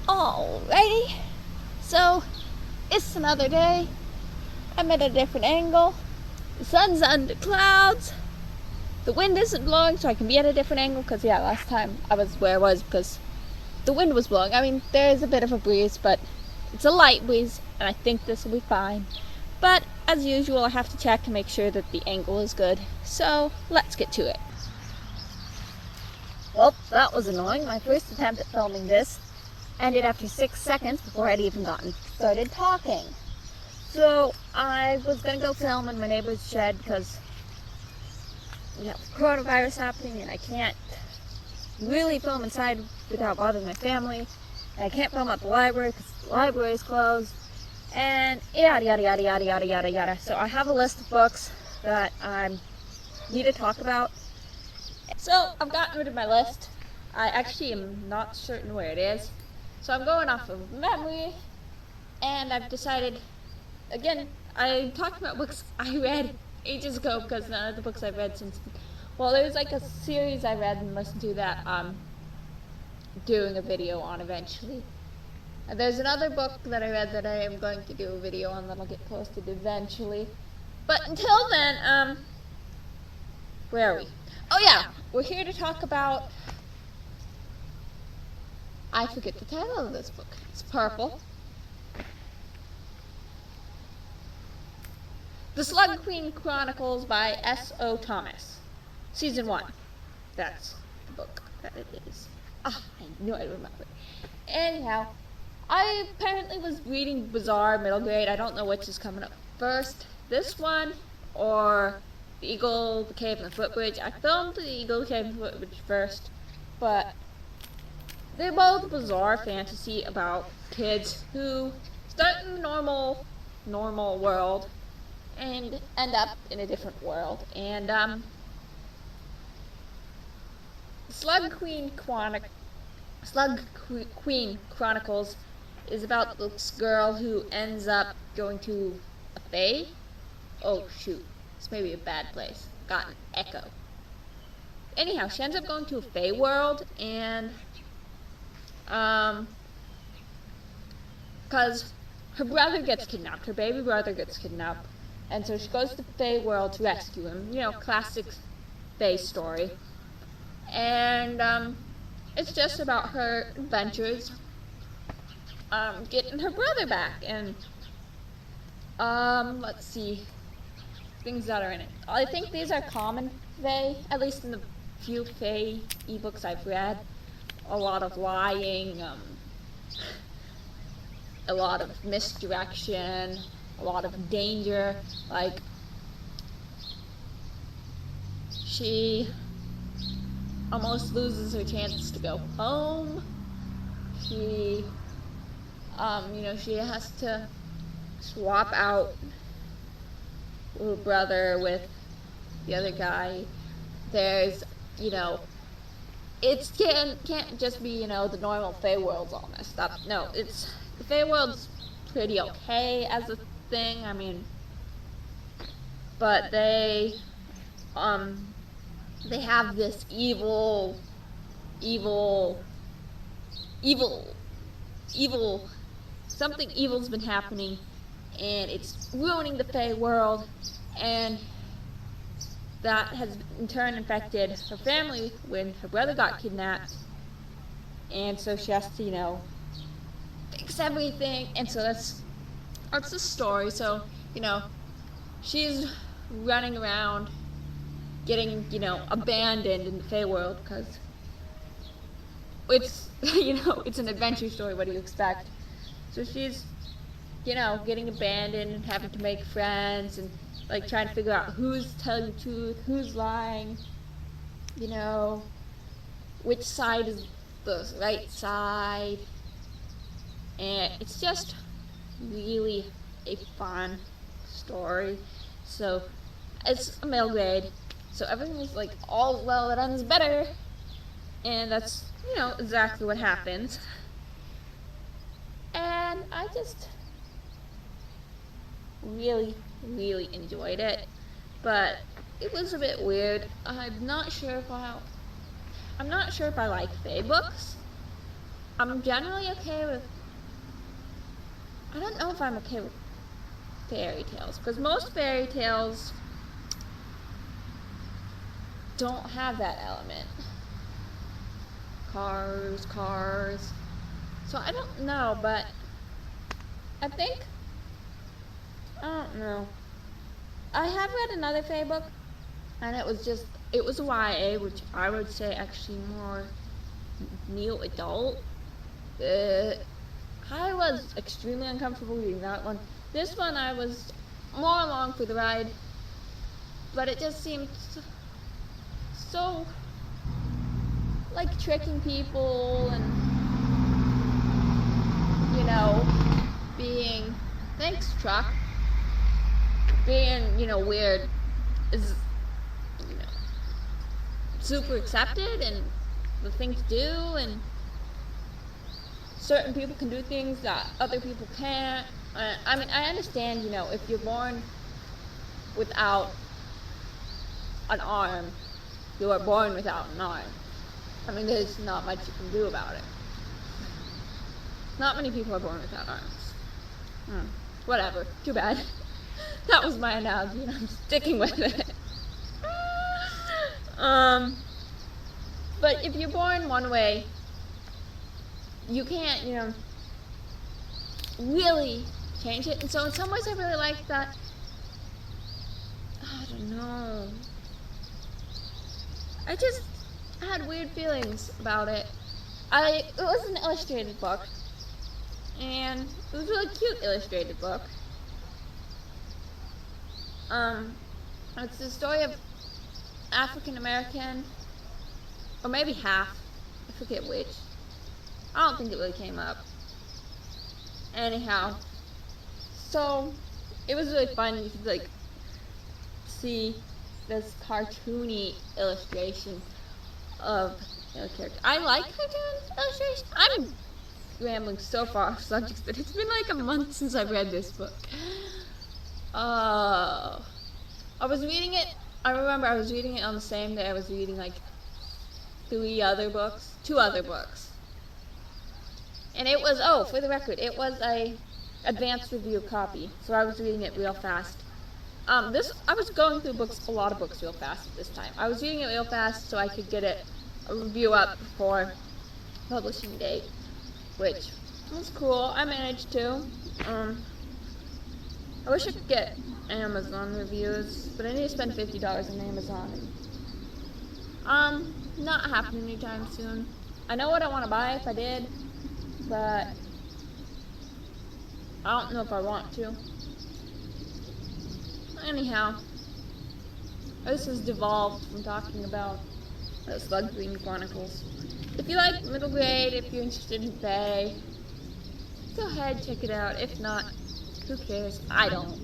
Alrighty, so it's another day. I'm at a different angle. The sun's under clouds. The wind isn't blowing, so I can be at a different angle. Because yeah, last time I was where I was because the wind was blowing. I mean, there's a bit of a breeze, but it's a light breeze, and I think this will be fine. But as usual, I have to check to make sure that the angle is good. So let's get to it. Well, that was annoying. My first attempt at filming this ended after 6 seconds before I'd even started talking. So I was going to go film in my neighbor's shed because we have coronavirus happening and I can't really film inside without bothering my family. And I can't film at the library because the library is closed. And yada yada yada yada yada yada yada. So I have a list of books that I need to talk about. So I've gotten rid of my list. I actually am not certain where it is. So I'm going off of memory, and I've decided, again, I talked about books I read ages ago because none of the books I've read since, well, there's like a series I read and listened to that I'm doing a video on eventually. And there's another book that I read that I am going to do a video on that'll get posted eventually. But until then, where are we? Oh yeah, we're here to talk about, I forget the title of this book. It's purple. The Slug Queen Chronicles by S.O. Thomas. Season 1. That's the book that it is. Ah, I knew I'd remember. Anyhow, I apparently was reading Bizarre middle grade. I don't know which is coming up first. This one or The Eagle, the Cave, and the Footbridge. I filmed The Eagle, the Cave, and the Footbridge first, but they're both bizarre fantasy about kids who start in the normal world and end up in a different world. And Slug Queen Chronicles is about this girl who ends up going to a fae. Oh shoot, this may be a bad place. Got an echo. Anyhow, she ends up going to a fae world, and because her brother gets kidnapped, her baby brother gets kidnapped, and so she goes to the fae world to rescue him. You know, classic fae story. And it's just about her adventures getting her brother back. And let's see, things that are in it. I think these are common fae, at least in the few fae ebooks I've read. A lot of lying, a lot of misdirection, a lot of danger. Like, she almost loses her chance to go home. She, she has to swap out her brother with the other guy. There's, it can't just be, the normal fae world's all messed up. No, the fae world's pretty okay as a thing. I mean, but they have this evil, something evil's been happening, and it's ruining the fae world, and that has in turn infected her family when her brother got kidnapped, and so she has to, fix everything. And so that's the story. So, she's running around getting, abandoned in the fae world because it's, it's an adventure story. What do you expect? So she's, getting abandoned and having to make friends and like trying to figure out who's telling the truth, who's lying, which side is the right side. And it's just really a fun story. So it's a middle grade, so everything is like all well that ends better, and that's exactly what happens. And I just really enjoyed it, but it was a bit weird. I'm not sure if I like fae books, I'm generally okay with, I don't know if I'm okay with fairy tales, because most fairy tales don't have that element. Cars. So I don't know, but I don't know. I have read another fairy book, and it was a YA, which I would say actually more neo adult. I was extremely uncomfortable reading that one. This one I was more along for the ride, but it just seemed so like tricking people and, you know, being, thanks truck, being, you know, weird is, you know, super accepted and the thing to do, and certain people can do things that other people can't. I mean, I understand, you know, if you're born without an arm, you are born without an arm. I mean, there's not much you can do about it. Not many people are born without arms. Whatever. Too bad. That was my analogy, and I'm sticking with it. But if you're born one way, you can't, you know, really change it. And so in some ways I really like that. I don't know. I just had weird feelings about it. It was an illustrated book, and it was a really cute illustrated book. It's the story of African American, or maybe half, I forget which. I don't think it really came up. Anyhow, so it was really fun. You could like see this cartoony illustration of a character. I like cartoon illustrations. I'm rambling so far off subjects, but it's been like a month since I've read this book. I was reading it. I remember I was reading it on the same day I was reading like two other books. And it was, for the record, it was a advanced review copy, so I was reading it real fast. I was going through a lot of books real fast this time. I was reading it real fast so I could get a review up before publishing date, which was cool. I managed to. I wish I could get Amazon reviews, but I need to spend $50 on Amazon. Not happening anytime soon. I know what I want to buy if I did, but I don't know if I want to. Anyhow, this has devolved from talking about Slug Green Chronicles. If you like middle grade, if you're interested in fae, go ahead, check it out. If not, who cares? I don't.